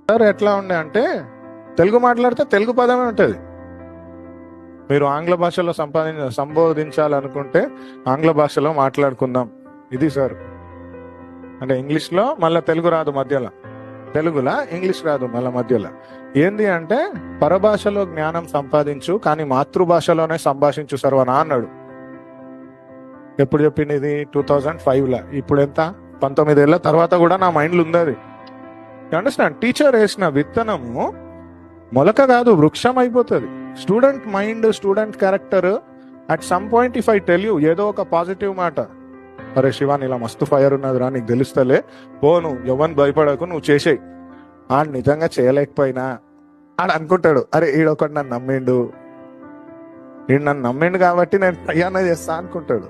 Sir ఎట్లా ఉండే అంటే తెలుగు మాట్లాడితే తెలుగు పదమే ఉంటుంది. మీరు ఆంగ్ల భాషలో సంబోధించాలనుకుంటే ఆంగ్ల భాషలో మాట్లాడుకుందాం, ఇది సార్. అంటే ఇంగ్లీష్లో మళ్ళీ తెలుగు రాదు మధ్యలో, తెలుగులా ఇంగ్లీష్ రాదు మళ్ళీ మధ్యలో. ఏంది అంటే పరభాషలో జ్ఞానం సంపాదించు కానీ మాతృభాషలోనే సంభాషించు సర్వనా అన్నాడు. ఎప్పుడు చెప్పింది ఇది? 2005లో. ఇప్పుడు ఎంత? 19 ఏళ్ళ తర్వాత కూడా నా మైండ్లో ఉంది అది. అండర్స్టాండ్? టీచర్ వేసిన విత్తనము మొలక కాదు, వృక్షం అయిపోతుంది. Student mind, student character at some point if I tell you ఏదో ఒక పాజిటివ్ మాట, అరే శివాన్ ఇలా మస్తు ఫైర్ ఉన్నదిరా, నీకు తెలుస్తలే, పో నువ్వు ఎవరిని భయపడకు, నువ్వు చేసేయి. ఆడు నిజంగా చేయలేకపోయినా ఆడు అనుకుంటాడు, అరే ఈడొకటి నన్ను నమ్మిండు, ఈడు నన్ను నమ్మిండు కాబట్టి నేను ప్రయాణం చేస్తా అనుకుంటాడు.